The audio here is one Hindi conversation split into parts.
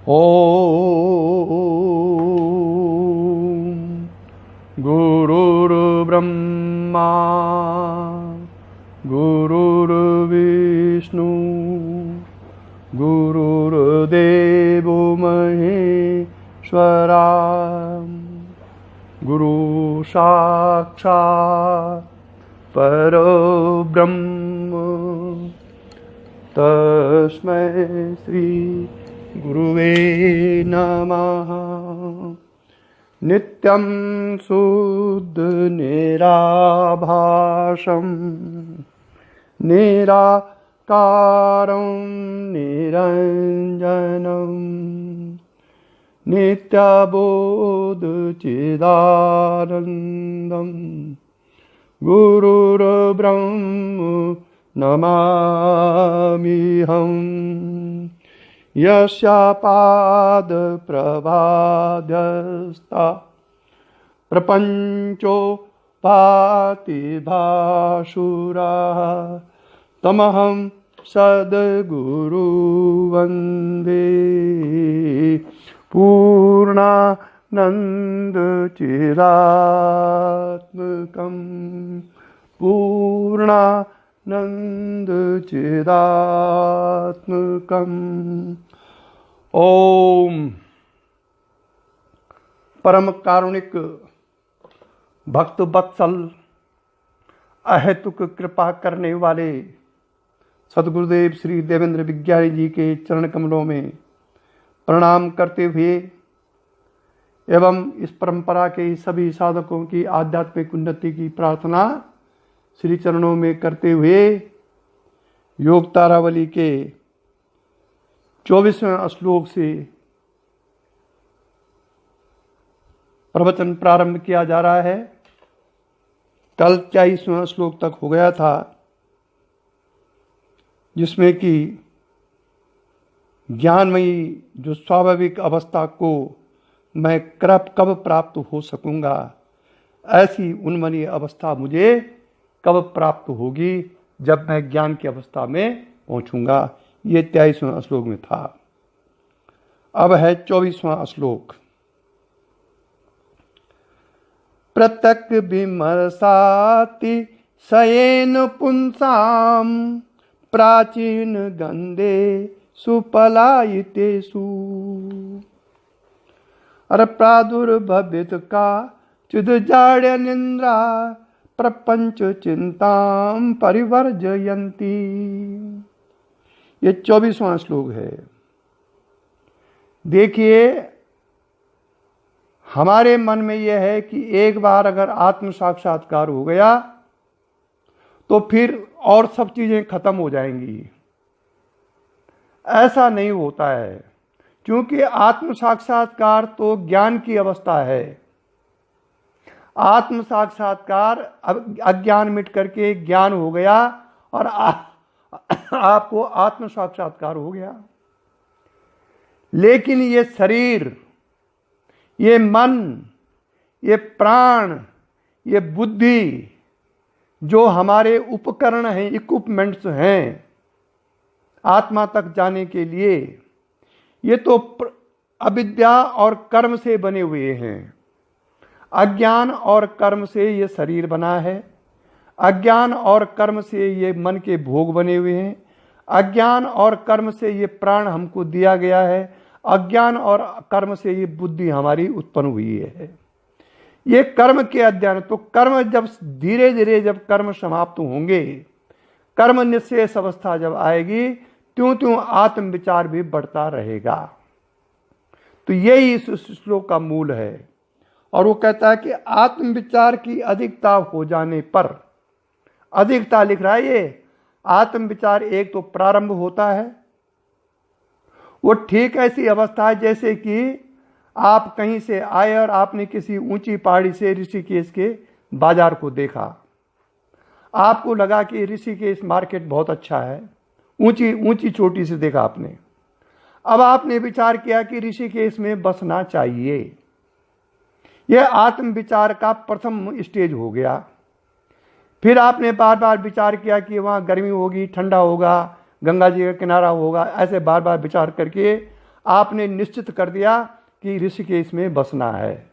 ॐ गुरुर्ब्रह्मा गुरुर्विष्णु गुरुर्देवो महेश्वरा गुरु साक्षात् परब्रह्म तस्मै श्री गुरुवे नमः। नित्यं शुद्ध निराभासं निराकारं निरञ्जनं नित्यबोधचिदानन्दं गुरुर्ब्रह्म नमाम्यहम्। यस्य पादप्रभाध्यस्ता प्रपञ्चो भाति भासुरः तमहं सद्गुरु वन्दे पूर्णानन्दचिदात्मकं पूर्णानन्दचिदात्मकम्। ओम परम कारुणिक भक्त वत्सल अहेतुक कृपा करने वाले सद्गुरुदेव श्री देवेंद्र विज्ञानी जी के चरण कमलों में प्रणाम करते हुए एवं इस परंपरा के सभी साधकों की आध्यात्मिक उन्नति की प्रार्थना श्री चरणों में करते हुए योग तारावली के 24वें श्लोक से प्रवचन प्रारंभ किया जा रहा है। कल 23वें श्लोक तक हो गया था, जिसमें कि ज्ञानमयी जो स्वाभाविक अवस्था को मैं कब प्राप्त हो सकूंगा, ऐसी उन्मनी अवस्था मुझे कब प्राप्त होगी जब मैं ज्ञान की अवस्था में पहुंचूंगा। ये 23वें श्लोक में था। अब है 24वां श्लोक। प्रत्यक विमर्शाति शयेन पुंसाम प्राचीन गंधे सुपलायितेषु। अरे प्रादुर्भवित का चिद जाड्य निंद्रा प्रपंच चिंताम परिवर्जयन्ति। ये 24वां श्लोक है। देखिए, हमारे मन में यह है कि एक बार अगर आत्म साक्षात्कार हो गया तो फिर और सब चीजें खत्म हो जाएंगी। ऐसा नहीं होता है, क्योंकि आत्म साक्षात्कार तो ज्ञान की अवस्था है। आत्म साक्षात्कार अज्ञान मिट करके ज्ञान हो गया और आपको आत्म साक्षात्कार हो गया। लेकिन ये शरीर, ये मन, ये प्राण, ये बुद्धि जो हमारे उपकरण हैं, इक्विपमेंट्स हैं आत्मा तक जाने के लिए, ये तो अविद्या और कर्म से बने हुए हैं। अज्ञान और कर्म से ये शरीर बना है। अज्ञान और कर्म से ये मन के भोग बने हुए हैं। अज्ञान और कर्म से ये प्राण हमको दिया गया है। अज्ञान और कर्म से ये बुद्धि हमारी उत्पन्न हुई है। ये कर्म के अध्ययन, तो कर्म जब धीरे धीरे जब कर्म समाप्त होंगे, कर्म निःशेष अवस्था जब आएगी, त्यों त्यों आत्म विचार भी बढ़ता रहेगा। तो यही इस श्लोक का मूल है। और वो कहता है कि आत्म विचार की अधिकता हो जाने पर, अधिकता लिख रहा है ये, आत्म विचार एक तो प्रारंभ होता है, वो ठीक ऐसी अवस्था है जैसे कि आप कहीं से आए और आपने किसी ऊंची पहाड़ी से ऋषिकेश के बाजार को देखा। आपको लगा कि ऋषिकेश मार्केट बहुत अच्छा है, ऊंची ऊंची चोटी से देखा आपने। अब आपने विचार किया कि ऋषिकेश में बसना चाहिए। यह आत्म विचार का प्रथम स्टेज हो गया। फिर आपने बार बार विचार किया कि वहाँ गर्मी होगी, ठंडा होगा, गंगा जी का किनारा होगा। ऐसे बार बार विचार करके आपने निश्चित कर दिया कि ऋषिकेश में बसना है।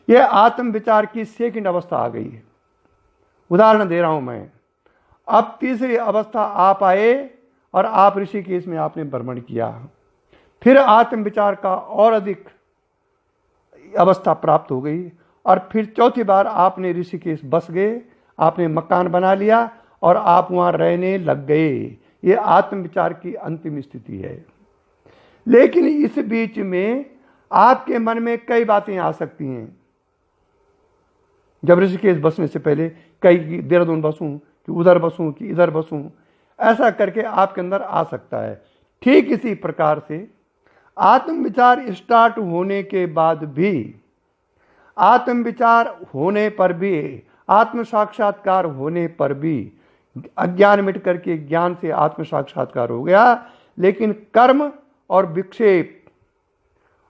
यह आत्म विचार की सेकंड अवस्था आ गई है। उदाहरण दे रहा हूं मैं। अब तीसरी अवस्था आप आए और आप ऋषिकेश में आपने भ्रमण किया, फिर आत्म विचार का और अधिक अवस्था प्राप्त हो गई, और फिर चौथी बार आपने ऋषिकेश बस गए, आपने मकान बना लिया और आप वहां रहने लग गए। ये आत्म विचार की अंतिम स्थिति है। लेकिन इस बीच में आपके मन में कई बातें आ सकती हैं। जब ऋषिकेश बसने से पहले कई देहरादून बसूं कि उधर बसूं कि इधर बसूं, ऐसा करके आपके अंदर आ सकता है। ठीक इसी प्रकार से आत्म विचार स्टार्ट होने के बाद भी, आत्म विचार होने पर भी, आत्म साक्षात्कार होने पर भी, अज्ञान मिट करके ज्ञान से आत्म साक्षात्कार हो गया, लेकिन कर्म और विक्षेप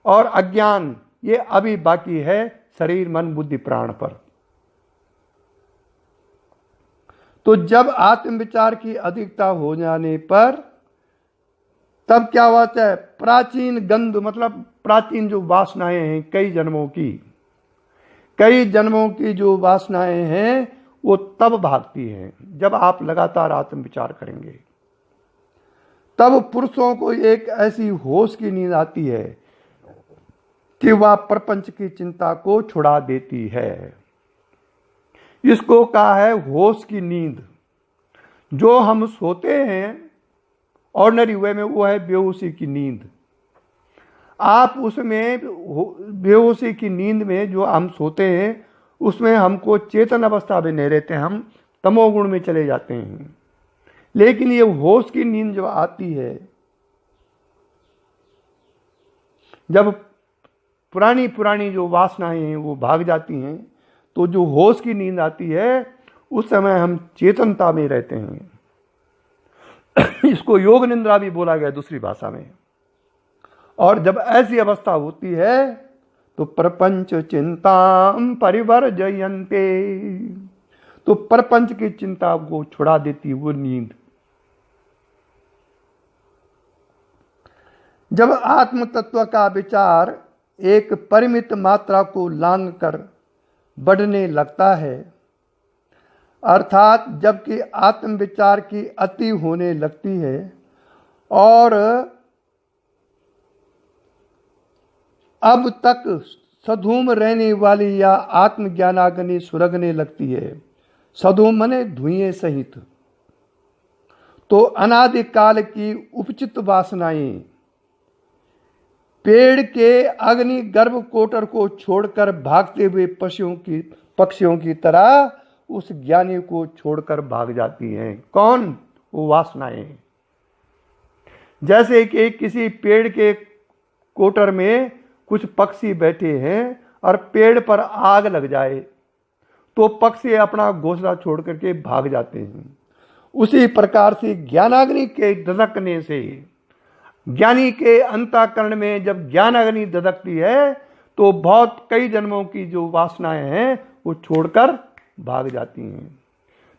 और अज्ञान ये अभी बाकी है शरीर मन बुद्धि प्राण पर। तो जब आत्म विचार की अधिकता हो जाने पर तब क्या होता है, प्राचीन गंध मतलब प्राचीन जो वासनाएं हैं, कई जन्मों की जो वासनाएं हैं वो तब भागती हैं जब आप लगातार आत्म विचार करेंगे। तब पुरुषों को एक ऐसी होश की नींद आती है कि वह प्रपंच की चिंता को छुड़ा देती है। इसको कहा है होश की नींद। जो हम सोते हैं ऑर्डिनरी वे में, वो है बेहोशी की नींद। आप उसमें बेहोशी की नींद में जो हम सोते हैं उसमें हमको चेतन अवस्था में नहीं रहते, हम तमोगुण में चले जाते हैं। लेकिन ये होश की नींद जो आती है, जब पुरानी जो वासनाएं हैं वो भाग जाती हैं, तो जो होश की नींद आती है उस समय हम चेतनता में रहते हैं। इसको योग निद्रा भी बोला गया दूसरी भाषा में। और जब ऐसी अवस्था होती है तो प्रपंच चिंताम परिवर्जयन्ते, तो प्रपंच की चिंता को छुड़ा देती वो नींद। जब आत्म तत्व का विचार एक परिमित मात्रा को लांघ कर बढ़ने लगता है, अर्थात जबकि आत्म विचार की अति होने लगती है और अब तक सधूम रहने वाली या आत्मज्ञानाग्नि सुलगने लगती है। सधूम मने धुएं सहित। तो अनादिकाल की उपचित वासनाएं पेड़ के अग्नि गर्भ कोटर को छोड़कर भागते हुए पक्षियों की तरह उस ज्ञानी को छोड़कर भाग जाती हैं। कौन? वो वासनाएं। जैसे कि किसी पेड़ के कोटर में कुछ पक्षी बैठे हैं और पेड़ पर आग लग जाए तो पक्षी अपना घोंसला छोड़ करके भाग जाते हैं। उसी प्रकार से ज्ञानाग्नि के ददकने से, ज्ञानी के अंतःकरण में जब ज्ञानाग्नि ददकती है तो बहुत कई जन्मों की जो वासनाएं हैं वो छोड़कर भाग जाती हैं।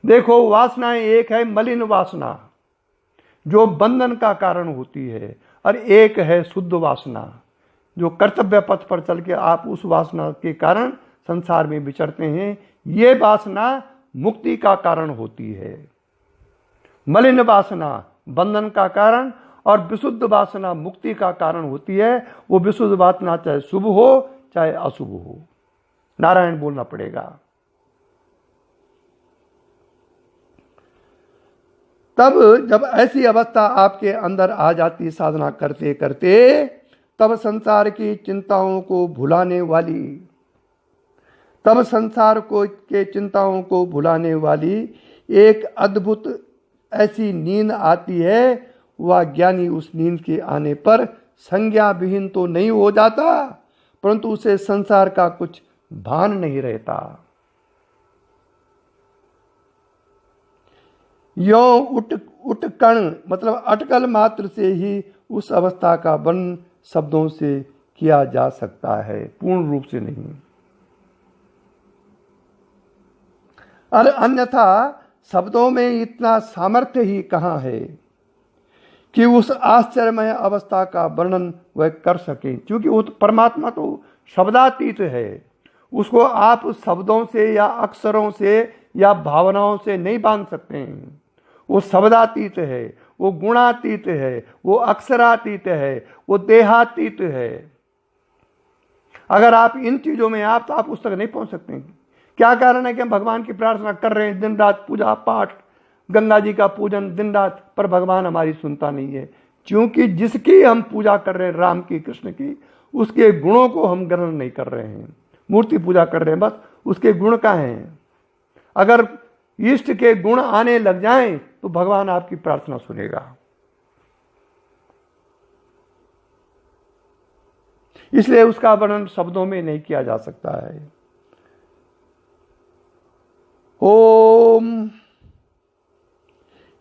देखो, वासनाएं एक है मलिन वासना जो बंधन का कारण होती है, और एक है शुद्ध वासना जो कर्तव्य पथ पर चल के आप उस वासना के कारण संसार में विचरते हैं। ये वासना मुक्ति का कारण होती है। मलिन वासना बंधन का कारण और विशुद्ध वासना मुक्ति का कारण होती है। वो विशुद्ध वासना चाहे शुभ हो चाहे अशुभ हो, नारायण बोलना पड़ेगा। तब जब ऐसी अवस्था आपके अंदर आ जाती साधना करते करते, तब संसार की चिंताओं को भुलाने वाली एक अद्भुत ऐसी नींद आती है। वह ज्ञानी उस नींद के आने पर संज्ञा विहीन तो नहीं हो जाता, परंतु उसे संसार का कुछ भान नहीं रहता। यो उठ कण मतलब अटकल मात्र से ही उस अवस्था का वर्णन शब्दों से किया जा सकता है, पूर्ण रूप से नहीं। और अन्यथा शब्दों में इतना सामर्थ्य ही कहाँ है कि उस आश्चर्यमय अवस्था का वर्णन वह कर सके, क्योंकि वो तो परमात्मा तो शब्दातीत है। उसको आप शब्दों से या अक्षरों से या भावनाओं से नहीं बांध सकते हैं। वो शब्दातीत है, वो गुणातीत है, वो अक्षरातीत है, वो देहातीत है। अगर आप इन चीजों में आप तो आप उस तक नहीं पहुंच सकते हैं। क्या कारण है कि हम भगवान की प्रार्थना कर रहे हैं, दिन रात पूजा पाठ, गंगा जी का पूजन दिन रात, पर भगवान हमारी सुनता नहीं है? क्योंकि जिसकी हम पूजा कर रहे हैं, राम की, कृष्ण की, उसके गुणों को हम ग्रहण नहीं कर रहे हैं। मूर्ति पूजा कर रहे हैं, बस उसके गुण का है। अगर इष्ट के गुण आने लग जाएं तो भगवान आपकी प्रार्थना सुनेगा। इसलिए उसका वर्णन शब्दों में नहीं किया जा सकता है। ओम,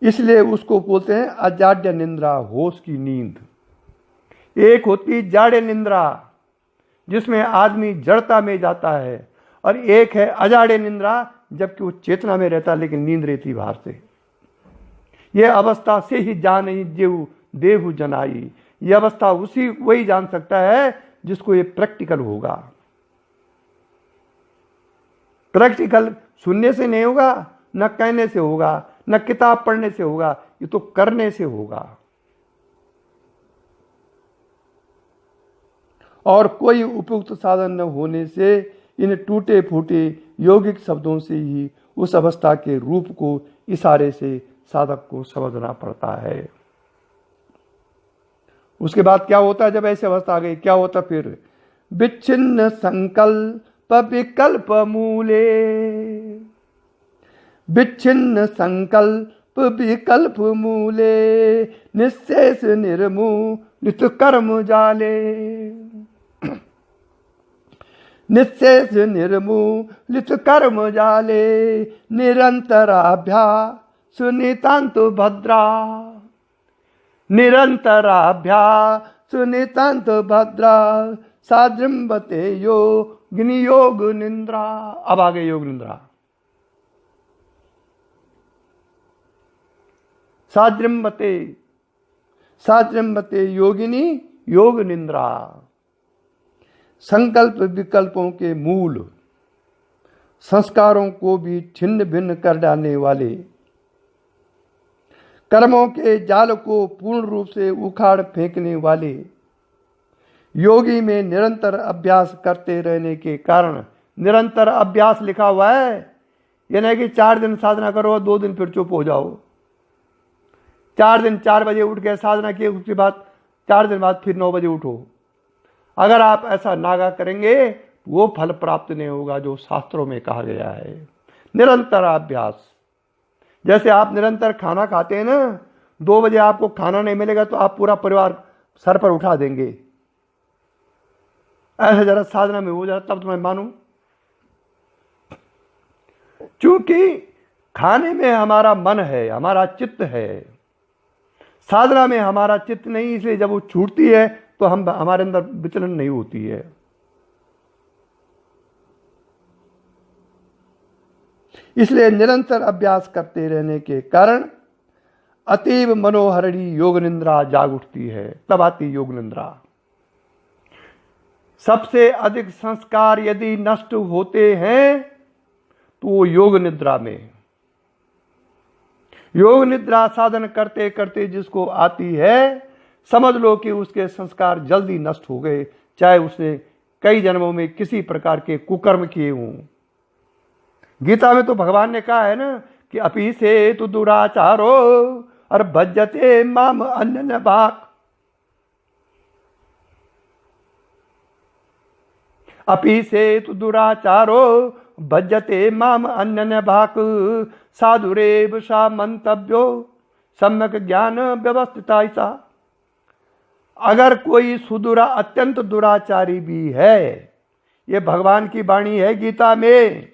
इसलिए उसको बोलते हैं अजाड्य निंद्रा, होश की नींद। एक होती जाड्य निंद्रा जिसमें आदमी जड़ता में जाता है, और एक है अजाड्य निंद्रा जबकि वो चेतना में रहता है लेकिन नींद रहती बाहर से। यह अवस्था से ही जान ही देव देहु जनाई। यह अवस्था उसी वही जान सकता है जिसको ये प्रैक्टिकल होगा। प्रैक्टिकल सुनने से नहीं होगा, न कहने से होगा, न किताब पढ़ने से होगा, ये तो करने से होगा। और कोई उपयुक्त साधन न होने से इन टूटे फूटे यौगिक शब्दों से ही उस अवस्था के रूप को इशारे से साधक को समझना पड़ता है। उसके बाद क्या होता है? जब ऐसी अवस्था आ गई, क्या होता फिर? विच्छिन्न संकल्प विकल्प मूले, विच्छिन्न संकल्प विकल्प मूले, निःशेष निर्मूलित कर्म जाले, निःशेष निर्मूलित कर्म जाले, निरंतराभ्यास नितांत भद्रा, निरंतराभ्यास नितांत भद्रा, साद्रिम्बते योगिनी योग निंद्रा। अब आगे योग निंद्रा। साद्रिम्बते, साद्रिम्बते योगिनी योग निंद्रा। संकल्प विकल्पों के मूल, संस्कारों को भी छिन्न भिन्न कर डालने वाले, कर्मों के जाल को पूर्ण रूप से उखाड़ फेंकने वाले, योगी में निरंतर अभ्यास करते रहने के कारण, निरंतर अभ्यास लिखा हुआ है, यह नहीं कि 4 दिन साधना करो 2 दिन फिर चुप हो जाओ। 4 दिन 4 बजे उठ के साधना किए, उसके बाद 4 दिन बाद फिर 9 बजे उठो। अगर आप ऐसा नागा करेंगे वो फल प्राप्त नहीं होगा जो शास्त्रों में कहा गया है। निरंतर अभ्यास, जैसे आप निरंतर खाना खाते हैं ना, 2 बजे आपको खाना नहीं मिलेगा तो आप पूरा परिवार सर पर उठा देंगे। ऐसा जरा साधना में हो जाए तब तो मैं मानूं। क्योंकि खाने में हमारा मन है, हमारा चित्त है, साधना में हमारा चित्त नहीं, इसलिए जब वो छूटती है तो हम हमारे अंदर विचलन नहीं होती है। इसलिए निरंतर अभ्यास करते रहने के कारण अतीव मनोहरणी योग निंद्रा जाग उठती है, तब आती योग निंद्रा। सबसे अधिक संस्कार यदि नष्ट होते हैं तो वो योग निद्रा में। योग निद्रा साधन करते करते जिसको आती है, समझ लो कि उसके संस्कार जल्दी नष्ट हो गए, चाहे उसने कई जन्मों में किसी प्रकार के कुकर्म किए हों। गीता में तो भगवान ने कहा है ना कि अपि से तु दुराचारो और भज्जते माम अन्य भाग, अपि से तु दुराचारो भज्जते माम अन्य भाग, साधुरेव सा मंतव्यो सम्यक ज्ञान व्यवस्थिता ऐसा। अगर कोई सुदुरा अत्यंत दुराचारी भी है, ये भगवान की वाणी है गीता में,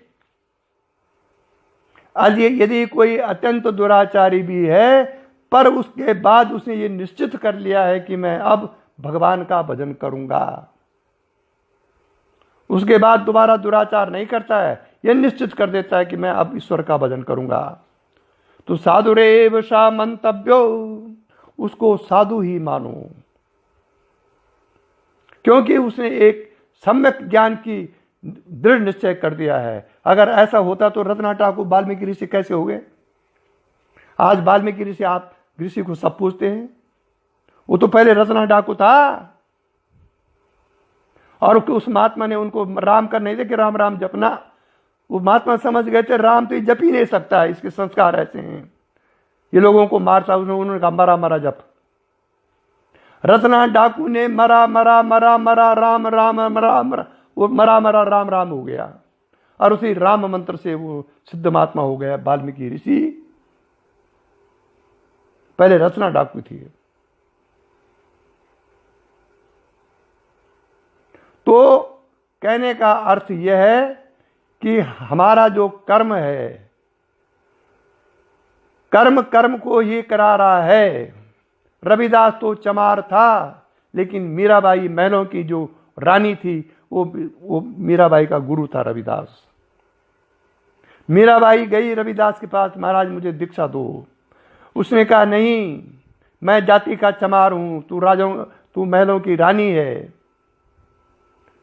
आज यदि कोई अत्यंत दुराचारी भी है पर उसके बाद उसने ये निश्चित कर लिया है कि मैं अब भगवान का भजन करूंगा, उसके बाद दोबारा दुराचार नहीं करता है, यह निश्चित कर देता है कि मैं अब ईश्वर का भजन करूंगा, तो साधुरेव सा मंतव्यो, उसको साधु ही मानो, क्योंकि उसने एक सम्यक ज्ञान की दृढ़ निश्चय कर दिया है। अगर ऐसा होता तो रत्नाकर ठाकुर वाल्मीकि ऋषि कैसे हो गए? आज वाल्मीकि ऋषि, आप ऋषि को सब पूछते हैं, वो तो पहले रत्नाकर ठाकुर था। और उस महात्मा ने उनको राम कर नहीं दे कि राम राम जपना, वो महात्मा समझ गए थे राम तो जप ही नहीं सकता, इसके संस्कार ऐसे हैं, ये लोगों को मारता। उन्होंने कहा मरा मरा जप। रत्नाकर ठाकुर ने मरा मरा मरा मरा राम राम मरा मरा, वो मरा मरा राम राम हो गया, और उसी राम मंत्र से वो सिद्ध महात्मा हो गया वाल्मीकि ऋषि। पहले रत्नाकर ठाकुर थी। तो कहने का अर्थ यह है कि हमारा जो कर्म है, कर्म कर्म को ही करा रहा है। रविदास तो चमार था, लेकिन मीराबाई महलों की जो रानी थी वो मीराबाई का गुरु था रविदास। मीराबाई गई रविदास के पास, महाराज मुझे दीक्षा दो। उसने कहा नहीं, मैं जाति का चमार हूं, तू महलों की रानी है,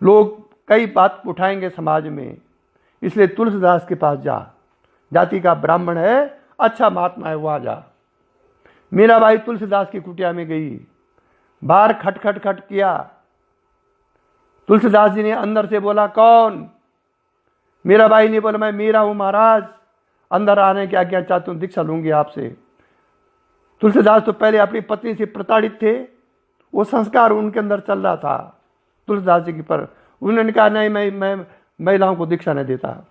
लोग कई बात उठाएंगे समाज में, इसलिए तुलसीदास के पास जा, जाति का ब्राह्मण है, अच्छा महात्मा है, वहां जा। मीराबाई तुलसीदास की कुटिया में गई, बाहर खट खट खट किया। तुलसीदास जी ने अंदर से बोला कौन? मीराबाई ने बोला मैं मीरा हूं महाराज, अंदर आने की आज्ञा चाहती हूं, दीक्षा लूंगी आपसे। तुलसीदास तो पहले अपनी पत्नी से प्रताड़ित थे, वो संस्कार उनके अंदर चल रहा था तुलसीदास जी की, पर उन्होंने कहा नहीं, मैं महिलाओं को दीक्षा नहीं देता,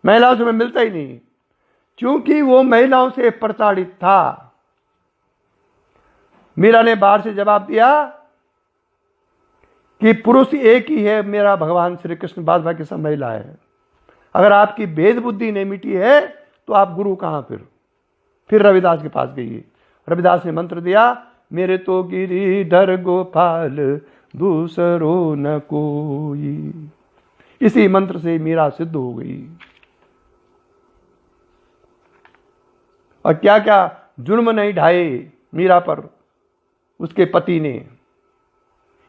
महिलाओं से मैं मिलता ही नहीं, क्योंकि वो महिलाओं से प्रताड़ित था। मीरा ने बाहर से जवाब दिया कि पुरुष एक ही है, मेरा भगवान श्री कृष्ण, बाद बाकी सब महिला है। अगर आपकी भेद बुद्धि नहीं मिटी है तो आप गुरु कहां? फिर रविदास के पास गई। रविदास ने मंत्र दिया, मेरे तो गिरिधर गोपाल दूसरो न कोई। इसी मंत्र से मीरा सिद्ध हो गई। और क्या क्या जुर्म नहीं ढाए मीरा पर उसके पति ने।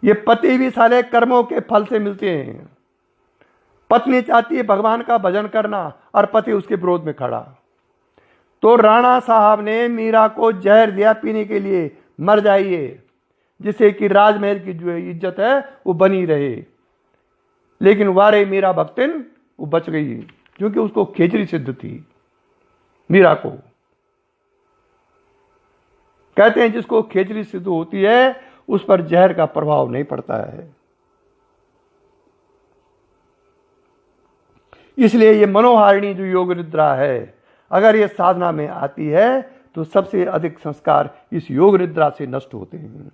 ये पति भी साले कर्मों के फल से मिलते हैं। पत्नी चाहती है भगवान का भजन करना और पति उसके विरोध में खड़ा। तो राणा साहब ने मीरा को जहर दिया पीने के लिए, मर जाइए, जिससे कि राजमहल की जो इज्जत है वो बनी रहे। लेकिन वारे मीरा भक्तिन वो बच गई, क्योंकि उसको खेचरी सिद्ध थी मीरा को। कहते हैं जिसको खेचरी सिद्ध होती है उस पर जहर का प्रभाव नहीं पड़ता है। इसलिए ये मनोहारिणी जो योग निद्रा है, अगर ये साधना में आती है तो सबसे अधिक संस्कार इस योग निद्रा से नष्ट होते हैं।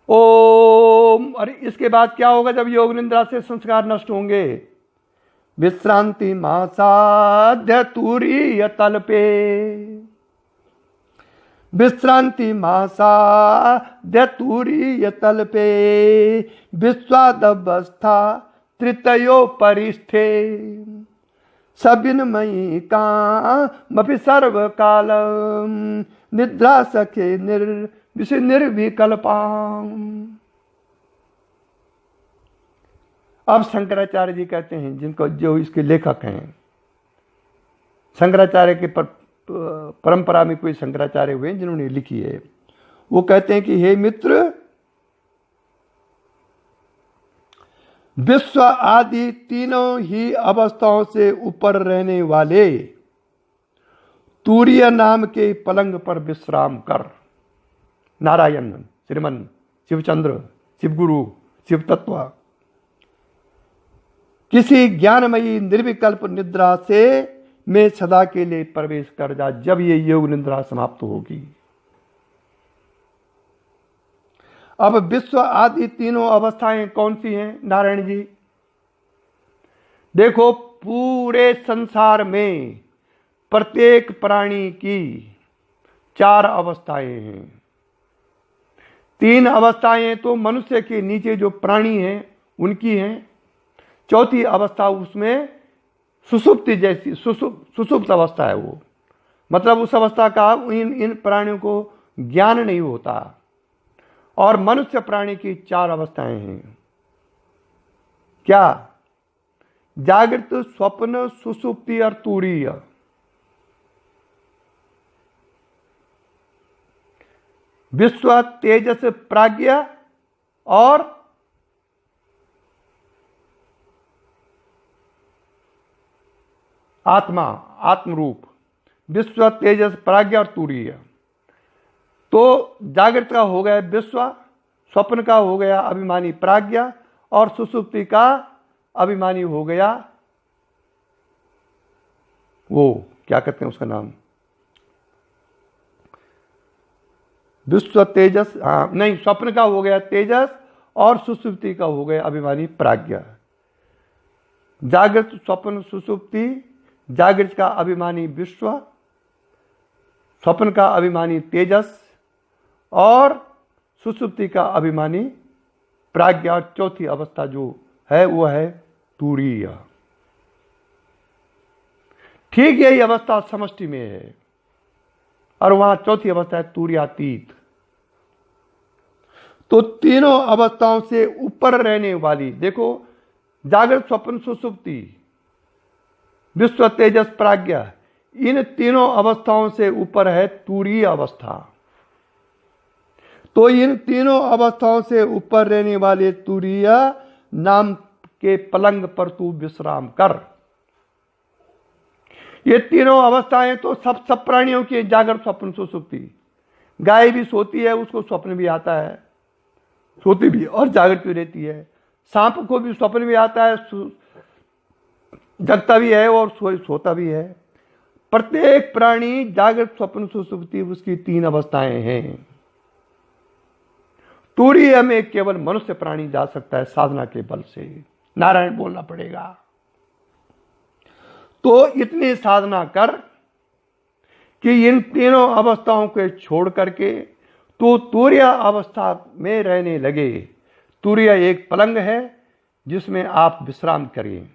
ओम। और इसके बाद क्या होगा जब योग निद्रा से संस्कार नष्ट होंगे? विश्रांति मासाध्य तुरीय तल्पे, विश्रांति मासाध्य तुरीय तल्पे, विश्वादवस्था तृतयो परिष्ठे, सबिनमयी कामपि सर्वकालम, निद्रा सखे निर्विकल्पाम। अब शंकराचार्य जी कहते हैं, जिनको जो इसके लेखक हैं, शंकराचार्य के परंपरा में कोई शंकराचार्य हुए जिन्होंने लिखी है, वो कहते हैं कि हे मित्र, विश्व आदि तीनों ही अवस्थाओं से ऊपर रहने वाले तूर्य नाम के पलंग पर विश्राम कर। नारायण, श्रीमन, शिवचंद्र, शिवगुरु, शिव तत्व, किसी ज्ञानमयी निर्विकल्प निद्रा से में सदा के लिए प्रवेश कर जा, जब ये योग निद्रा समाप्त होगी। अब विश्व आदि तीनों अवस्थाएं कौन सी हैं नारायण जी? देखो, पूरे संसार में प्रत्येक प्राणी की 4 अवस्थाएं हैं। 3 अवस्थाएं तो मनुष्य के नीचे जो प्राणी हैं उनकी हैं। चौथी अवस्था उसमें सुषुप्ति जैसी सुषुप्त अवस्था है वो। मतलब उस अवस्था का इन प्राणियों को ज्ञान नहीं होता। और मनुष्य प्राणी की 4 अवस्थाएं हैं। क्या? जागृत, स्वप्न, सुषुप्ति और तुरीय। विश्व, तेजस, प्राज्ञ और आत्मा, आत्मरूप। विश्व, तेजस, प्राज्ञ और तुरीय। तो जागृत का हो गया विश्व, स्वप्न का हो गया अभिमानी प्राज्ञ और सुषुप्ति का अभिमानी हो गया वो क्या कहते हैं उसका नाम, विश्व, तेजस, नहीं, स्वप्न का हो गया तेजस और सुषुप्ति का हो गया अभिमानी प्राज्ञ। जागृत, स्वप्न, सुषुप्ति। जागृत का अभिमानी विश्व, स्वप्न का अभिमानी तेजस और सुषुप्ति का अभिमानी प्राज्ञ। और चौथी अवस्था जो है वो है तुरीय। ठीक यही अवस्था समष्टि में है और वहां चौथी अवस्था है तुरीयातीत। तो तीनों अवस्थाओं से ऊपर रहने वाली, देखो, जागृत, स्वप्न, सुषुप्ति, विश्व, तेजस, प्राज्ञ, इन तीनों अवस्थाओं से ऊपर है तुरीय अवस्था। तो इन तीनों अवस्थाओं से ऊपर रहने वाले तुरीय नाम के पलंग पर तू विश्राम कर। ये तीनों अवस्थाएं तो सब प्राणियों की, जागृत, स्वप्न, सुषुप्ति। गाय भी सोती है, उसको स्वप्न भी आता है, सोती भी और जागृत भी रहती है। सांप को भी स्वप्न भी आता है, जगता भी है और सोता भी है। प्रत्येक प्राणी जागृत, स्वप्न, सुषुप्ति, उसकी 3 अवस्थाएं हैं। तुरीय में केवल मनुष्य प्राणी जा सकता है साधना के बल से, नारायण बोलना पड़ेगा। तो इतनी साधना कर कि इन तीनों अवस्थाओं को छोड़ करके तो तुरीय अवस्था में रहने लगे। तुरीय एक पलंग है जिसमें आप विश्राम करें।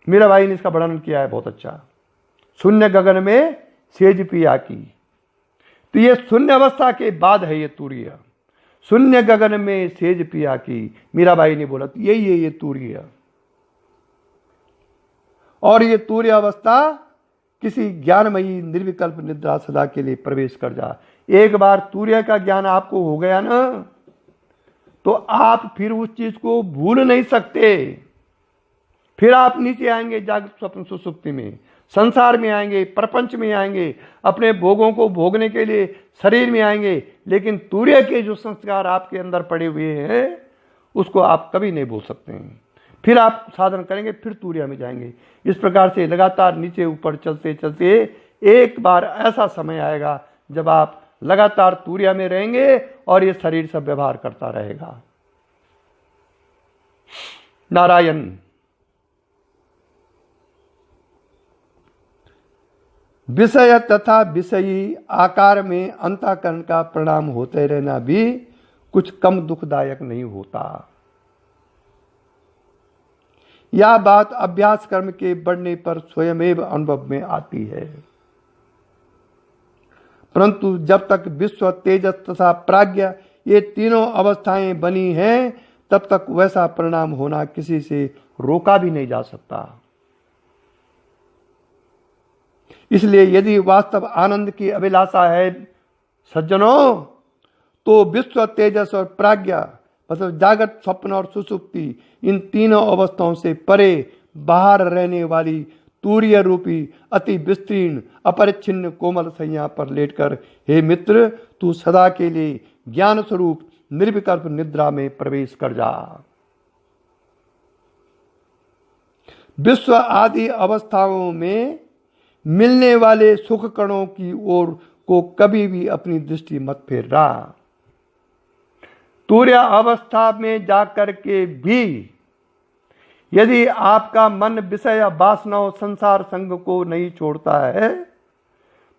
मेरा भाई ने इसका वर्णन किया है बहुत अच्छा। शून्य गगन में सेज पिया की। तो ये शून्य अवस्था के बाद है ये तुरीय। शून्य गगन में सेज पिया की, मीरा बाई ने बोला, तो यही है ये तुरीय। और ये तुरीय अवस्था किसी ज्ञानमयी निर्विकल्प निद्रा सदा के लिए प्रवेश कर जा। एक बार तुरीय का ज्ञान आपको हो गया ना, तो आप फिर उस चीज को भूल नहीं सकते। फिर आप नीचे आएंगे जागृत, स्वप्न, सुषुप्ति में, संसार में आएंगे, प्रपंच में आएंगे, अपने भोगों को भोगने के लिए शरीर में आएंगे। लेकिन तुरीय के जो संस्कार आपके अंदर पड़े हुए हैं उसको आप कभी नहीं भूल सकते हैं। फिर आप साधन करेंगे, फिर तुरीय में जाएंगे। इस प्रकार से लगातार नीचे ऊपर चलते चलते एक बार ऐसा समय आएगा जब आप लगातार तुरीय में रहेंगे और ये शरीर सब व्यवहार करता रहेगा। नारायण। विषय तथा विषयी आकार में अंतःकरण का परिणाम होते रहना भी कुछ कम दुखदायक नहीं होता। यह बात अभ्यास कर्म के बढ़ने पर स्वयमेव अनुभव में आती है। परंतु जब तक विश्व, तेजस तथा प्राज्ञ ये तीनों अवस्थाएं बनी हैं, तब तक वैसा परिणाम होना किसी से रोका भी नहीं जा सकता। इसलिए यदि वास्तव आनंद की अभिलाषा है सज्जनों, तो विश्व, तेजस और प्राज्ञ, मतलब जागृत, स्वप्न और सुषुप्ति, इन तीनों अवस्थाओं से परे बाहर रहने वाली तुरीय रूपी अति विस्तीर्ण अपरिच्छिन्न कोमल सैया पर लेटकर, हे मित्र, तू सदा के लिए ज्ञान स्वरूप निर्विकल्प निद्रा में प्रवेश कर जा। विश्व आदि अवस्थाओं में मिलने वाले सुख कणों की ओर को कभी भी अपनी दृष्टि मत फेरना। तुरीय अवस्था में जाकर के भी यदि आपका मन विषय, वासनाओं, संसार संग को नहीं छोड़ता है,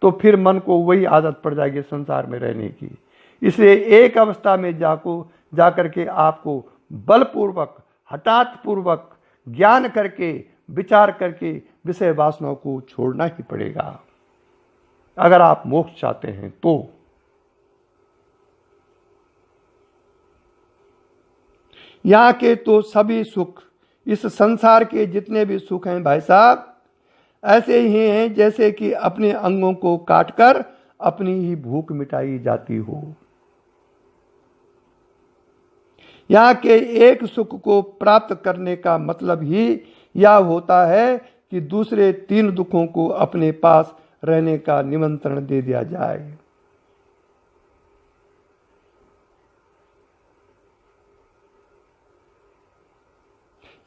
तो फिर मन को वही आदत पड़ जाएगी संसार में रहने की। इसलिए एक अवस्था में जाकर के आपको बलपूर्वक, हठात पूर्वक ज्ञान करके विचार करके विषय वासनाओं को छोड़ना ही पड़ेगा अगर आप मोक्ष चाहते हैं तो। यहाँ के तो सभी सुख, इस संसार के जितने भी सुख हैं भाई साहब, ऐसे ही हैं जैसे कि अपने अंगों को काटकर अपनी ही भूख मिटाई जाती हो। यहाँ के एक सुख को प्राप्त करने का मतलब ही यह होता है कि दूसरे 3 दुखों को अपने पास रहने का निमंत्रण दे दिया जाए।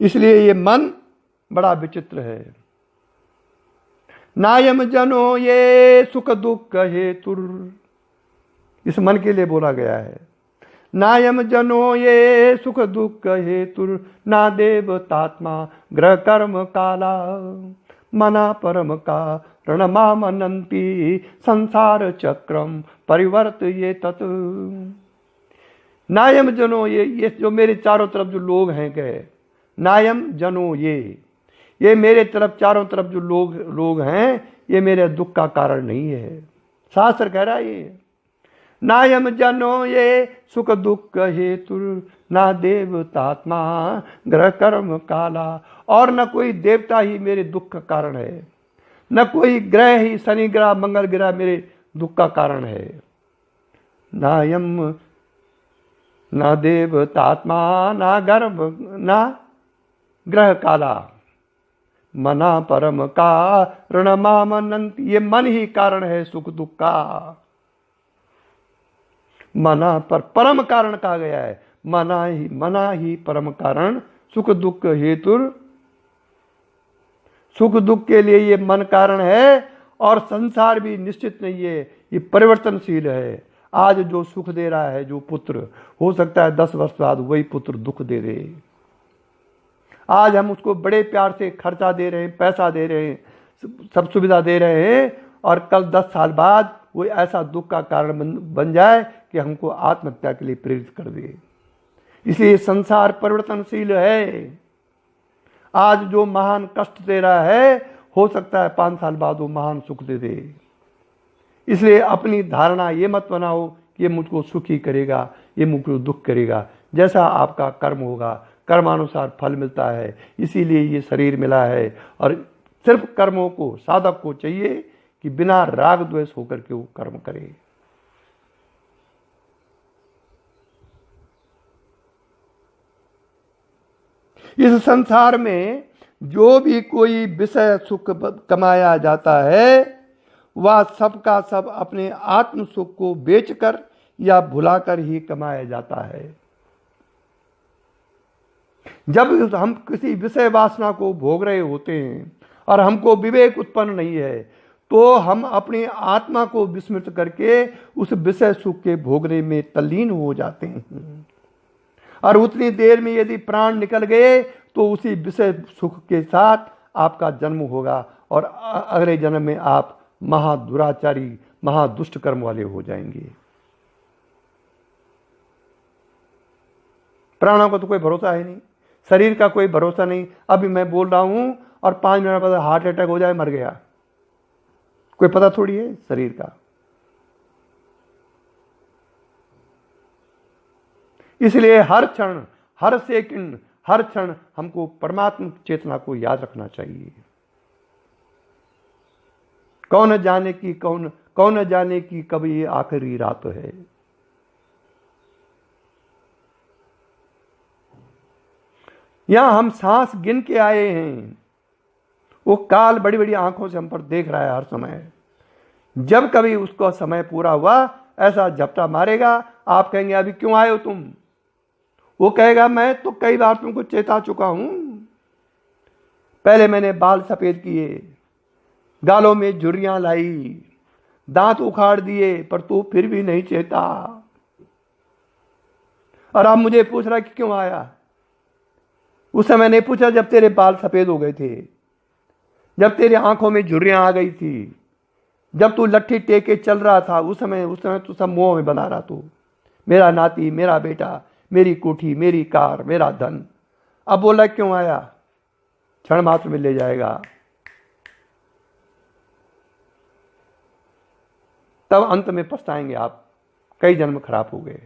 इसलिए ये मन बड़ा विचित्र है। नायम जनो ये सुख दुख हेतुर, इस मन के लिए बोला गया है। नायम जनो ये सुख दुख हेतुर, ना देवतात्मा ग्रह कर्म काला, मना परम का रणमामनंती संसार चक्रम परिवर्त ये तत्। नायम जनो ये जो मेरे चारों तरफ जो लोग हैं गए, नायम जनो ये मेरे तरफ चारों तरफ जो लोग हैं, ये मेरे दुख का कारण नहीं है। शास्त्र कह रहा है ये नायम जनो ये सुख दुख हेतु, ना देवतात्मा ग्रह कर्म काला, और न कोई देवता ही मेरे दुख का कारण है, न कोई ग्रह ही शनि ग्रह मंगल ग्रह मेरे दुख का कारण है। नायम ना देवतात्मा ना गर्भ ना ग्रह काला, मना परम का ऋणमामनंत, ये मन ही कारण है सुख दुख का। मना पर परम कारण कहा गया है, मना ही परम कारण, सुख दुख हेतु, सुख दुख के लिए ये मन कारण है। और संसार भी निश्चित नहीं है, ये परिवर्तनशील है। आज जो सुख दे रहा है जो पुत्र, हो सकता है 10 वर्ष बाद वही पुत्र दुख दे दे। आज हम उसको बड़े प्यार से खर्चा दे रहे हैं, पैसा दे रहे हैं, सब सुविधा दे रहे हैं, और कल 10 साल बाद वो ऐसा दुख का कारण बन जाए कि हमको आत्महत्या के लिए प्रेरित कर दे। इसलिए संसार परिवर्तनशील है। आज जो महान कष्ट दे रहा है, हो सकता है 5 साल बाद वो महान सुख दे दे। इसलिए अपनी धारणा ये मत बनाओ कि ये मुझको सुखी करेगा, ये मुझको दुख करेगा। जैसा आपका कर्म होगा, कर्मानुसार फल मिलता है। इसीलिए ये शरीर मिला है, और सिर्फ कर्मों को साधक को चाहिए कि बिना राग द्वेष होकर के वो कर्म करे। इस संसार में जो भी कोई विषय सुख कमाया जाता है, वह सबका सब अपने आत्म सुख को बेचकर या भुलाकर ही कमाया जाता है। जब हम किसी विषय वासना को भोग रहे होते हैं और हमको विवेक उत्पन्न नहीं है, तो हम अपनी आत्मा को विस्मृत करके उस विषय सुख के भोगने में तल्लीन हो जाते हैं। और उतनी देर में यदि प्राण निकल गए तो उसी विषय सुख के साथ आपका जन्म होगा, और अगले जन्म में आप महादुराचारी महादुष्ट कर्म वाले हो जाएंगे। प्राणों का तो कोई भरोसा है नहीं, शरीर का कोई भरोसा नहीं। अभी मैं बोल रहा हूं और 5 मिनट बाद हार्ट अटैक हो जाए, मर गया, कोई पता थोड़ी है शरीर का। इसलिए हर क्षण, हर सेकंड, हर क्षण हमको परमात्मा चेतना को याद रखना चाहिए। कौन जाने की कब ये आखिरी रात है। यहां हम सांस गिन के आए हैं, वो काल बड़ी बड़ी आंखों से हम पर देख रहा है हर समय। जब कभी उसका समय पूरा हुआ, ऐसा झपटा मारेगा, आप कहेंगे अभी क्यों आए हो तुम? वो कहेगा मैं तो कई बार तुमको चेता चुका हूं। पहले मैंने बाल सफेद किए, गालों में झुर्रियां लाई, दांत उखाड़ दिए, पर तू फिर भी नहीं चेता। और अब मुझे पूछ रहा कि क्यों आया। उस समय नहीं पूछा जब तेरे बाल सफेद हो गए थे, जब तेरी आंखों में झुर्रियां आ गई थी, जब तू लट्ठी टेके चल रहा था, उस समय तू सब मोह में बना रहा। तू मेरा नाती, मेरा बेटा, मेरी कोठी, मेरी कार, मेरा धन। अब बोला क्यों आया? क्षण मात्र में ले जाएगा, तब अंत में पछताएंगे आप, कई जन्म खराब हो गए।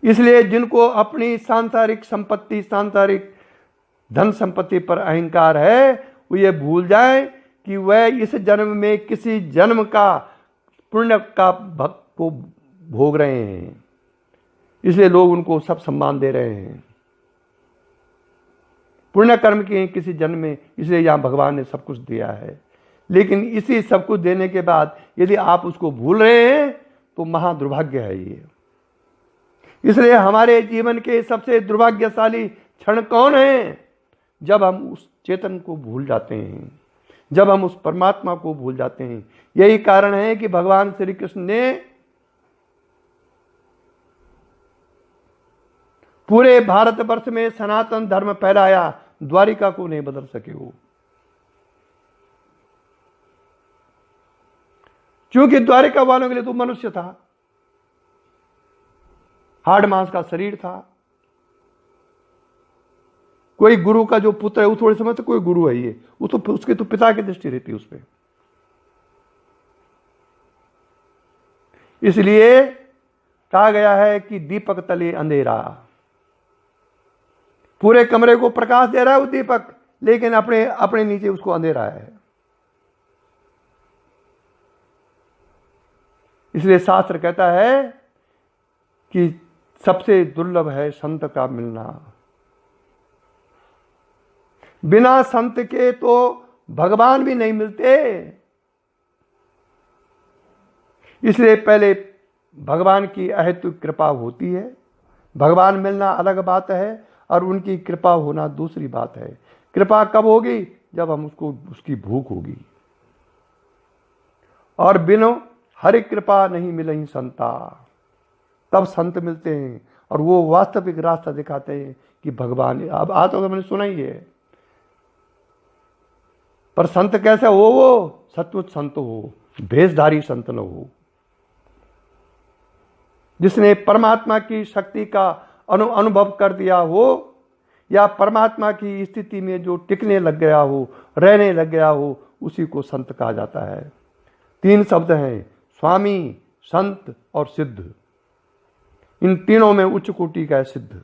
इसलिए जिनको अपनी सांसारिक संपत्ति, सांसारिक धन संपत्ति पर अहंकार है, वो ये भूल जाएं कि वह इस जन्म में किसी जन्म का पुण्य का भक्त को भोग रहे हैं, इसलिए लोग उनको सब सम्मान दे रहे हैं। पुण्य कर्म किए किसी जन्म में, इसलिए यहां भगवान ने सब कुछ दिया है। लेकिन इसी सब कुछ देने के बाद यदि आप उसको भूल रहे हैं तो महादुर्भाग्य है ये। इसलिए हमारे जीवन के सबसे दुर्भाग्यशाली क्षण कौन है? जब हम उस चेतन को भूल जाते हैं, जब हम उस परमात्मा को भूल जाते हैं। यही कारण है कि भगवान श्री कृष्ण ने पूरे भारतवर्ष में सनातन धर्म फैलाया, द्वारिका को नहीं बदल सके वो, क्योंकि द्वारिका वालों के लिए तो मनुष्य था, हाड़ मांस का शरीर था। कोई गुरु का जो पुत्र है वो थोड़े समय तक कोई गुरु है, ये वो तो उसके तो पिता की दृष्टि रहती है उस पर। इसलिए कहा गया है कि दीपक तले अंधेरा, पूरे कमरे को प्रकाश दे रहा है वो दीपक, लेकिन अपने अपने नीचे उसको अंधेरा है। इसलिए शास्त्र कहता है कि सबसे दुर्लभ है संत का मिलना। बिना संत के तो भगवान भी नहीं मिलते। इसलिए पहले भगवान की अहेतु कृपा होती है, भगवान मिलना अलग बात है और उनकी कृपा होना दूसरी बात है। कृपा कब होगी? जब हम उसकी भूख होगी। और बिनो हरि कृपा नहीं मिलही संता, तब संत मिलते हैं और वो वास्तविक रास्ता दिखाते हैं कि भगवान। अब आज तो मैंने सुना ही है, पर संत कैसे हो? वो सचमुच संत हो, भेषधारी संत न हो, जिसने परमात्मा की शक्ति का अनुभव कर दिया हो, या परमात्मा की स्थिति में जो टिकने लग गया हो, रहने लग गया हो, उसी को संत कहा जाता है। 3 शब्द हैं, स्वामी, संत और सिद्ध। इन तीनों में उच्च कोटि का है सिद्ध।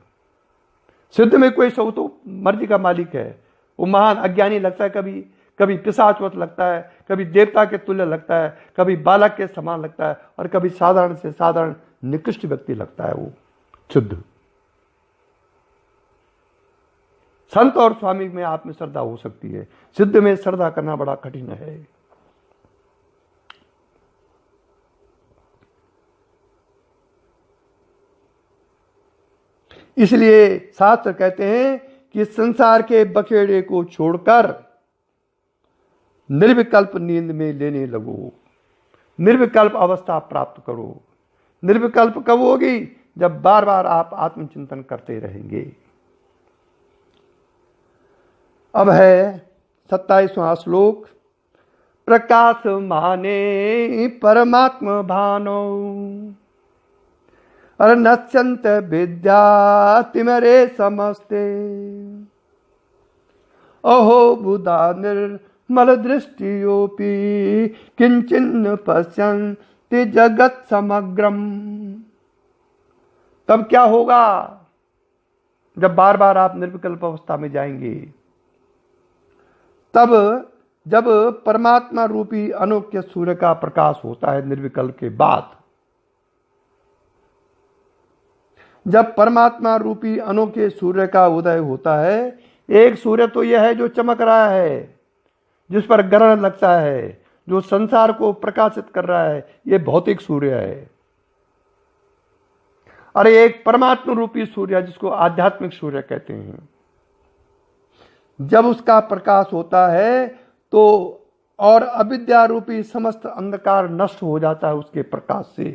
सिद्ध में कोई सब तो मर्जी का मालिक है, वो महान अज्ञानी लगता है, कभी कभी पिशाचवत लगता है, कभी देवता के तुल्य लगता है, कभी बालक के समान लगता है, और कभी साधारण से साधारण निकृष्ट व्यक्ति लगता है वो सिद्ध। संत और स्वामी में आप में श्रद्धा हो सकती है, सिद्ध में श्रद्धा करना बड़ा कठिन है। इसलिए शास्त्र कहते हैं कि संसार के बखेड़े को छोड़कर निर्विकल्प नींद में लेने लगो, निर्विकल्प अवस्था प्राप्त करो। निर्विकल्प कब होगी? जब बार बार आप आत्मचिंतन करते रहेंगे। अब है 27वां श्लोक। प्रकाश माने परमात्म भानो, और नश्यंत विद्या तिमरे समस्ते, अहो बुधा निर्मल दृष्टियोपि किंचिन्न पश्यन्ति जगत समग्रम। तब क्या होगा? जब बार बार आप निर्विकल्प अवस्था में जाएंगे, तब जब परमात्मा रूपी अनोख्य सूर्य का प्रकाश होता है निर्विकल्प के बाद, जब परमात्मा रूपी अनोखे सूर्य का उदय होता है, एक सूर्य तो यह है जो चमक रहा है, जिस पर ग्रहण लगता है, जो संसार को प्रकाशित कर रहा है, यह भौतिक सूर्य है। और एक परमात्मा रूपी सूर्य जिसको आध्यात्मिक सूर्य कहते हैं, जब उसका प्रकाश होता है तो और अविद्या रूपी समस्त अंधकार नष्ट हो जाता है उसके प्रकाश से,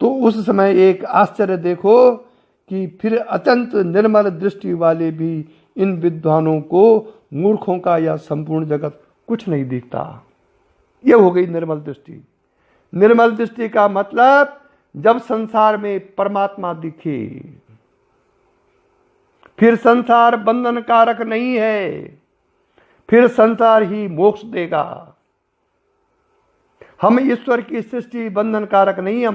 तो उस समय एक आश्चर्य देखो कि फिर अत्यंत निर्मल दृष्टि वाले भी इन विद्वानों को मूर्खों का या संपूर्ण जगत कुछ नहीं दिखता। यह हो गई निर्मल दृष्टि। निर्मल दृष्टि का मतलब जब संसार में परमात्मा दिखे, फिर संसार बंधन कारक नहीं है, फिर संसार ही मोक्ष देगा। हम ईश्वर की सृष्टि बंधन कारक नहीं है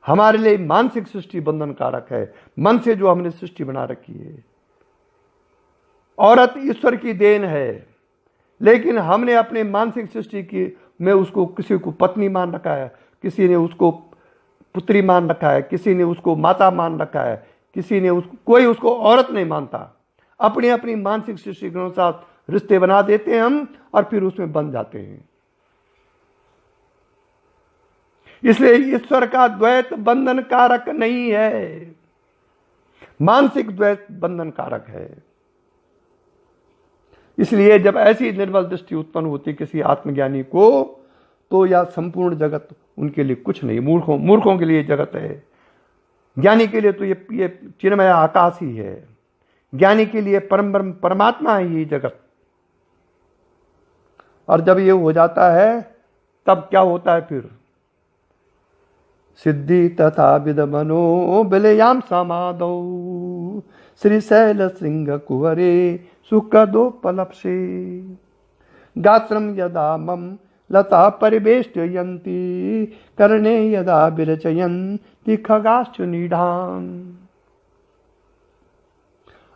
हमारे लिए मानसिक सृष्टि बंधन कारक है। मन से जो हमने सृष्टि बना रखी है। औरत ईश्वर की देन है, लेकिन हमने अपने मानसिक सृष्टि की में उसको किसी को पत्नी मान रखा है, किसी ने उसको पुत्री मान रखा है, किसी ने उसको माता मान रखा है, किसी ने उसको, कोई उसको औरत नहीं मानता। अपनी अपनी मानसिक सृष्टि के अनुसार रिश्ते बना देते हैं हम, और फिर उसमें बंध जाते हैं। इसलिए ईश्वर का द्वैत बंधन कारक नहीं है, मानसिक द्वैत बंधन कारक है। इसलिए जब ऐसी निर्मल दृष्टि उत्पन्न होती किसी आत्मज्ञानी को, तो यह संपूर्ण जगत उनके लिए कुछ नहीं, मूर्खों के लिए जगत है। ज्ञानी के लिए तो ये चिन्मय आकाश ही है। ज्ञानी के लिए परमात्मा है ये जगत। और जब ये हो जाता है तब क्या होता है फिर? सिद्धि तथा विद मनो बिलयाम समादौ श्रीशैल सिंह कुवरे सुखदोपलप्से गात्रम यदा मम लता परिवेष्टयन्ति कर्णे यदा विरचयन्ति खगाश्च निधान।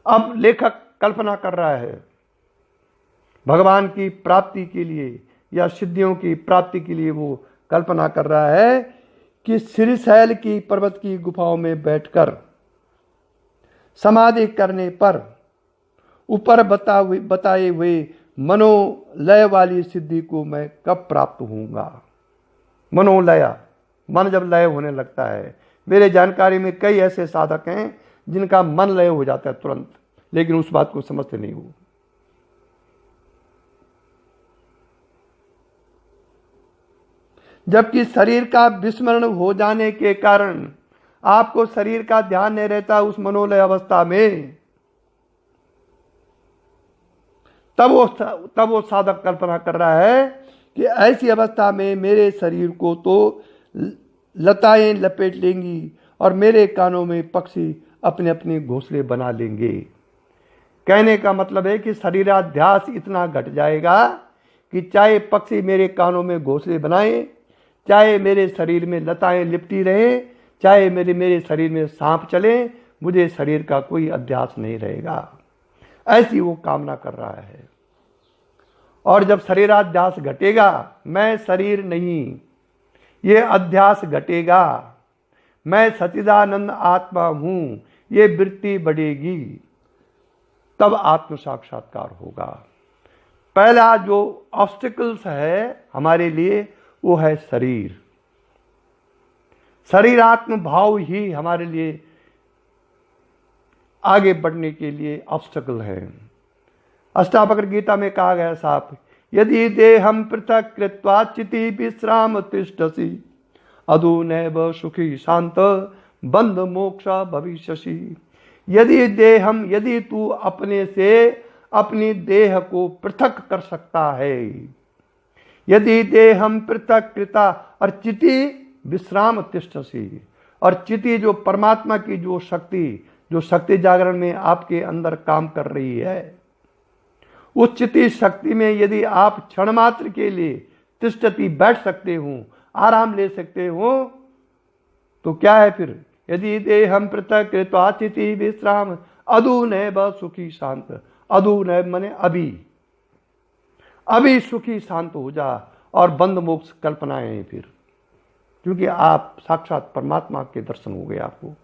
अब लेखक कल्पना कर रहा है भगवान की प्राप्ति के लिए या सिद्धियों की प्राप्ति के लिए। वो कल्पना कर रहा है कि श्रीशैल की पर्वत की गुफाओं में बैठकर समाधि करने पर ऊपर बताए हुए मनोलय वाली सिद्धि को मैं कब प्राप्त होऊंगा। मनोलय, मन जब लय होने लगता है। मेरे जानकारी में कई ऐसे साधक हैं जिनका मन लय हो जाता है तुरंत, लेकिन उस बात को समझते नहीं हो। जबकि शरीर का विस्मरण हो जाने के कारण आपको शरीर का ध्यान नहीं रहता उस मनोलय अवस्था में, तब वो साधक कल्पना कर रहा है कि ऐसी अवस्था में मेरे शरीर को तो लताएं लपेट लेंगी और मेरे कानों में पक्षी अपने अपने घोंसले बना लेंगे। कहने का मतलब है कि शरीराध्यास इतना घट जाएगा कि चाहे पक्षी मेरे कानों में घोंसले बनाए, चाहे मेरे शरीर में लताएं लिपटी रहे, चाहे मेरे शरीर में सांप चले, मुझे शरीर का कोई अध्यास नहीं रहेगा। ऐसी वो कामना कर रहा है। और जब शरीराध्यास घटेगा, मैं शरीर नहीं, ये अध्यास घटेगा, मैं सच्चिदानंद आत्मा हूं, ये वृत्ति बढ़ेगी, तब आत्म साक्षात्कार होगा। पहला जो ऑब्स्टिकल्स है हमारे लिए वो है शरीर। शरीरात्म भाव ही हमारे लिए आगे बढ़ने के ऑब्स्टिकल ऑब्स्टकल है। अष्टावक्र गीता में कहा गया साफ, यदि देहम पृथक कृत्वा चिति विश्राम तिष्ठसि अदु नैव सुखी शांत बंध मोक्ष भविष्यसि। यदि तू अपने से अपनी देह को पृथक कर सकता है, यदि देहम पृथक कृता और चिति विश्राम तिष्ठसि, और चिति जो परमात्मा की जो शक्ति जागरण में आपके अंदर काम कर रही है, उस चिति शक्ति में यदि आप क्षण मात्र के लिए तिष्ठति बैठ सकते हो, आराम ले सकते हो, तो क्या है फिर? यदि देहम पृथक कृत्वा चिति विश्राम अदु नैव सुखी शांत। अदु नैव माने अभी सुखी शांत हो जा, और बंध मोक्ष कल्पनाएं हैं फिर, क्योंकि आप साक्षात परमात्मा के दर्शन हो गए आपको।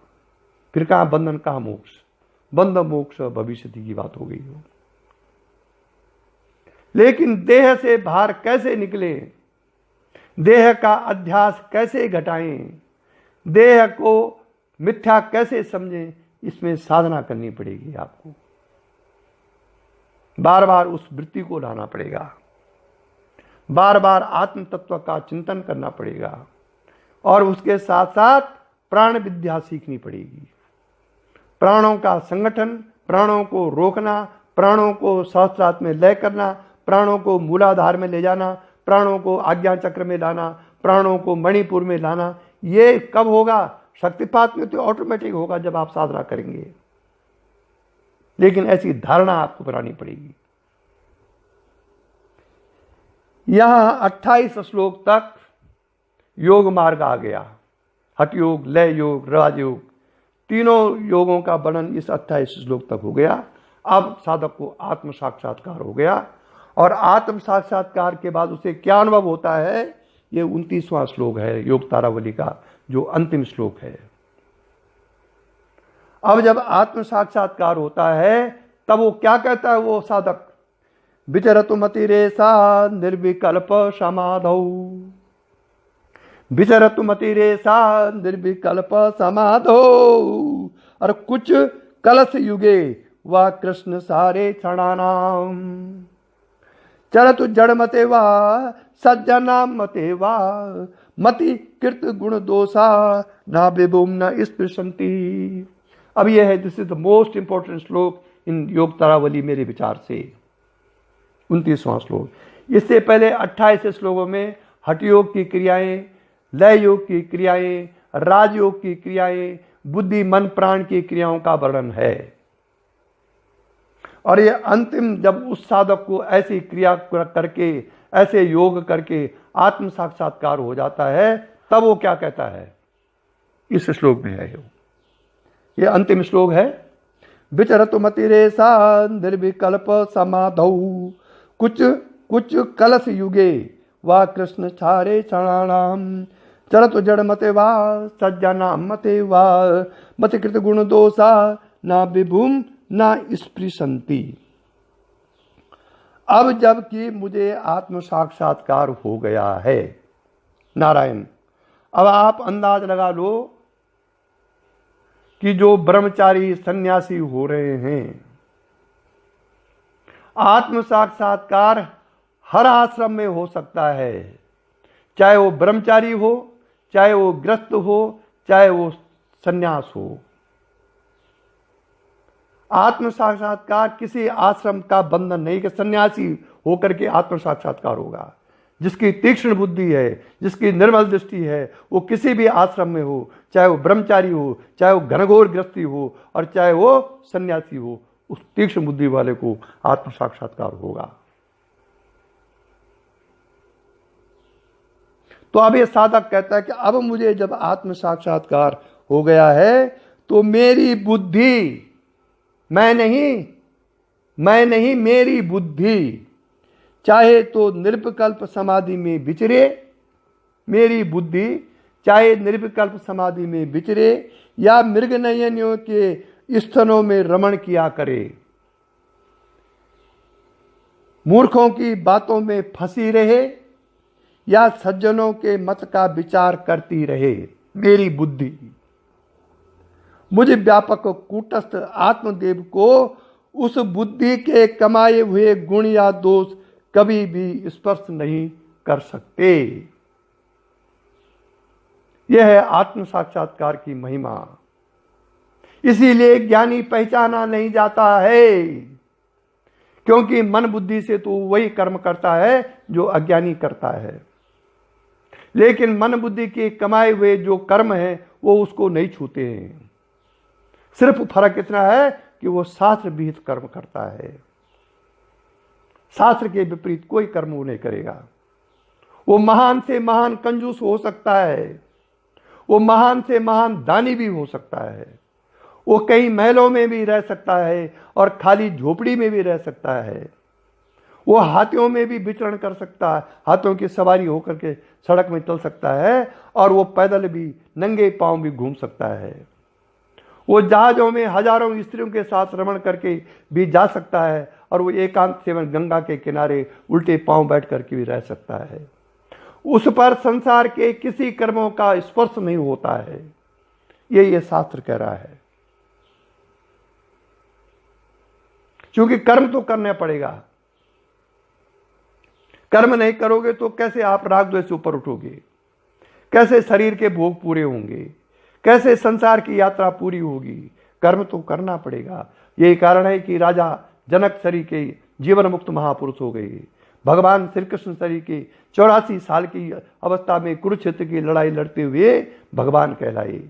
फिर कहाँ बंधन, कहाँ मोक्ष? बंध मोक्ष भविष्य की बात हो गई हो। लेकिन देह से बाहर कैसे निकले, देह का अध्यास कैसे घटाएं, देह को मिथ्या कैसे समझें, इसमें साधना करनी पड़ेगी आपको। बार बार उस वृत्ति को लाना पड़ेगा, बार बार आत्म तत्व का चिंतन करना पड़ेगा, और उसके साथ साथ प्राण विद्या सीखनी पड़ेगी। प्राणों का संगठन, प्राणों को रोकना, प्राणों को सहस्त्रार्थ में लय करना, प्राणों को मूलाधार में ले जाना, प्राणों को आज्ञा चक्र में लाना, प्राणों को मणिपुर में लाना। ये कब होगा? शक्तिपात में तो ऑटोमेटिक होगा जब आप साधना करेंगे। लेकिन ऐसी धारणा आपको बनानी पड़ेगी। यहां 28 श्लोक तक योग मार्ग आ गया। हठ योग, लय योग, राजयोग, तीनों योगों का वर्णन इस 28 श्लोक तक हो गया। अब साधक को आत्म साक्षात्कार हो गया, और आत्म साक्षात्कार के बाद उसे क्या अनुभव होता है, ये 29वां श्लोक है योग तारावली का, जो अंतिम श्लोक है। अब जब आत्म साक्षात्कार होता है तब वो क्या कहता है वो साधक, विचरतु मतिरेसा निर्विकल्प समाधौ, विचरतु मतिरेसा निर्विकल्प समाधौ, और कुछ कलश युगे वा कृष्ण सारे क्षणानाम, चरतु जड़ मते वा सज्जनाम मते वा, मति कृत गुण दोषा ना विभुम न स्पृशंति। अब यह है, this is the most important श्लोक इन योग तारावली मेरे विचार से, 29वां श्लोक। इससे पहले 28 श्लोकों में हठ योग की क्रियाएं, लय योग की क्रियाएं, राजयोग की क्रियाएं, बुद्धि मन प्राण की क्रियाओं का वर्णन है। और ये अंतिम, जब उस साधक को ऐसी क्रिया करके, ऐसे योग करके आत्म साक्षात्कार हो जाता है, तब वो क्या कहता है, इस श्लोक में है। ये अंतिम श्लोक है, विचरतु मतिरेसा निर्विकल्प समाधौ, कुछ कुछ कलश युगे वा कृष्ण छारे क्षणानाम, चरतु जड़ मते वा सज्जनाम मते वा, मति कृत गुण दोषा ना विभुम ना स्पृशंति। अब जबकि मुझे आत्म साक्षात्कार हो गया है, नारायण, अब आप अंदाज लगा लो कि जो ब्रह्मचारी सन्यासी हो रहे हैं, आत्म साक्षात्कार हर आश्रम में हो सकता है, चाहे वो ब्रह्मचारी हो, चाहे वो गृहस्थ हो, चाहे वो सन्यास हो। आत्म साक्षात्कार किसी आश्रम का बंधन नहीं कि सन्यासी होकर के आत्म साक्षात्कार होगा। जिसकी तीक्ष्ण बुद्धि है, जिसकी निर्मल दृष्टि है, वो किसी भी आश्रम में हो, चाहे वो ब्रह्मचारी हो, चाहे वो घनघोर गृहस्थी हो, और चाहे वो सन्यासी हो, उस तीक्ष्ण बुद्धि वाले को आत्म साक्षात्कार होगा। तो अब ये साधक कहता है कि अब मुझे जब आत्म साक्षात्कार हो गया है तो मेरी बुद्धि, मैं नहीं मेरी बुद्धि चाहे तो निर्विकल्प समाधि में विचरे, मेरी बुद्धि चाहे निर्विकल्प समाधि में विचरे या मृगनयनियों के स्तनों में रमण किया करे, मूर्खों की बातों में फंसी रहे या सज्जनों के मत का विचार करती रहे, मेरी बुद्धि मुझे व्यापक कूटस्थ आत्मदेव को उस बुद्धि के कमाए हुए गुण या दोष कभी भी स्पर्श नहीं कर सकते। यह है आत्म साक्षात्कार की महिमा। इसीलिए ज्ञानी पहचाना नहीं जाता है, क्योंकि मन बुद्धि से तो वही कर्म करता है जो अज्ञानी करता है, लेकिन मन बुद्धि के कमाए हुए जो कर्म है वो उसको नहीं छूते हैं। सिर्फ फर्क इतना है कि वो शास्त्र विहित कर्म करता है, शास्त्र के विपरीत कोई कर्म वो नहीं करेगा। वो महान से महान कंजूस हो सकता है, वो महान से महान दानी भी हो सकता है, वो कई महलों में भी रह सकता है और खाली झोपड़ी में भी रह सकता है, वो हाथियों में भी विचरण कर सकता है, हाथियों की सवारी होकर के सड़क में चल सकता है, और वो पैदल भी नंगे पांव भी घूम सकता है, वो जहाजों में हजारों स्त्रियों के साथ रमण करके भी जा सकता है, और वो एकांत सेवन गंगा के किनारे उल्टे पांव बैठ करके भी रह सकता है। उस पर संसार के किसी कर्मों का स्पर्श नहीं होता है, ये शास्त्र कह रहा है। क्योंकि कर्म तो करना पड़ेगा, कर्म नहीं करोगे तो कैसे आप राग द्वेष से ऊपर उठोगे, कैसे शरीर के भोग पूरे होंगे, कैसे संसार की यात्रा पूरी होगी। कर्म तो करना पड़ेगा। यही कारण है कि राजा जनक शरीर के जीवन मुक्त महापुरुष हो गए। भगवान श्री कृष्ण शरीर के 84 साल की अवस्था में कुरुक्षेत्र की लड़ाई लड़ते हुए भगवान कहलाए।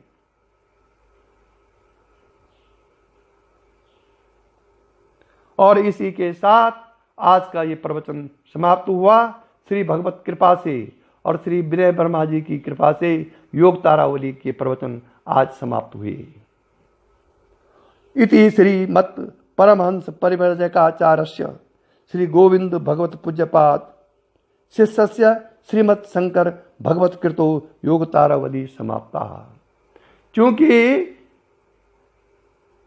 और इसी के साथ आज का ये प्रवचन समाप्त हुआ। श्री भगवत कृपा से और श्री विनय वर्मा जी की कृपा से योग तारावली के प्रवचन आज समाप्त हुए। इति श्रीमत् परमहंस परिव्राजकाचार्यस्य श्री गोविंद भगवत पूज्यपाद शिष्यस्य श्रीमत् शंकर भगवत कृतो योग तारावली समाप्ता। क्योंकि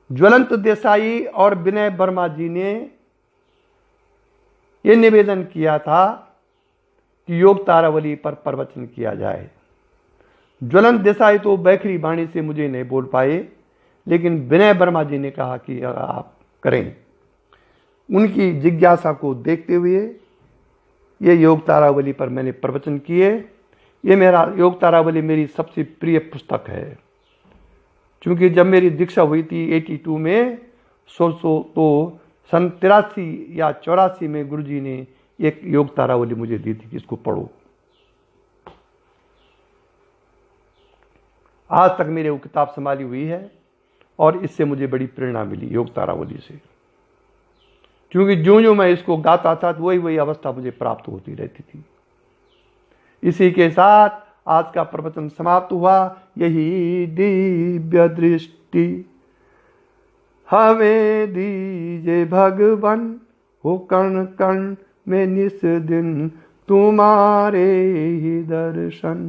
ज्वलंत देसाई और विनय वर्मा जी ने यह निवेदन किया था कि योग तारावली पर प्रवचन किया जाए। ज्वलंत देसाई तो बैखरी वाणी से मुझे नहीं बोल पाए, लेकिन विनय वर्मा जी ने कहा कि आप करें। उनकी जिज्ञासा को देखते हुए ये योग तारावली पर मैंने प्रवचन किए। ये मेरा योग तारावली मेरी सबसे प्रिय पुस्तक है, क्योंकि जब मेरी दीक्षा हुई थी 82 में, तो सन 83 या 84 में गुरुजी ने एक योग तारावली मुझे दी थी कि इसको पढ़ो। आज तक मेरे वो किताब संभाली हुई है और इससे मुझे बड़ी प्रेरणा मिली योग तारावली से, क्योंकि जो जो मैं इसको गाता था तो वही वही अवस्था मुझे प्राप्त होती रहती थी। इसी के साथ आज का प्रवचन समाप्त हुआ। यही दिव्य दृष्टि हमें दीजे भगवान, हो कण कण में निस दिन तुम्हारे ही दर्शन।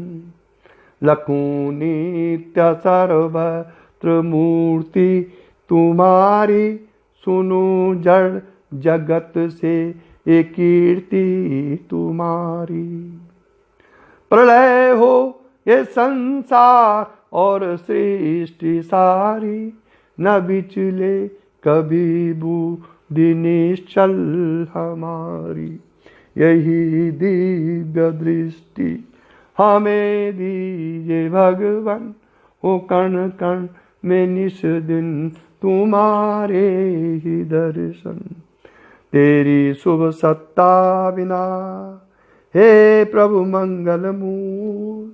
लखूं नित्य सर्वत्र मूर्ति तुम्हारी, सुनो जड़ जगत से एक कीर्ति तुम्हारी। प्रलय हो ये संसार और सृष्टि सारी, न बिचले कभी बुद्धि निश्चल हमारी। यही दिव्य दृष्टि हमें दीजिए भगवान, हो कण कण में निस दिन तुम्हारे ही दर्शन। तेरी शुभ सत्ता बिना हे प्रभु मंगल मूल,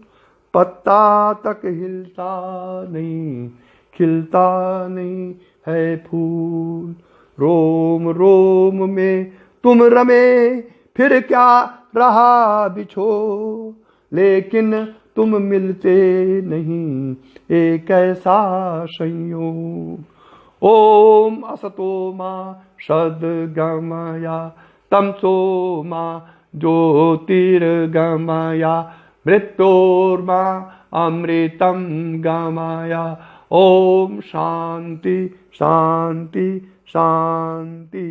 पत्ता तक हिलता नहीं, खिलता नहीं है फूल। रोम रोम में तुम रमे, फिर क्या रहा बिछो, लेकिन तुम मिलते नहीं, एक ऐसा संयोग। ओम असतो मा सद्गमया, तमसो मा ज्योतिर्गमया, मृत्योर्मा अमृतं गमया। ओम शांति शांति शांति।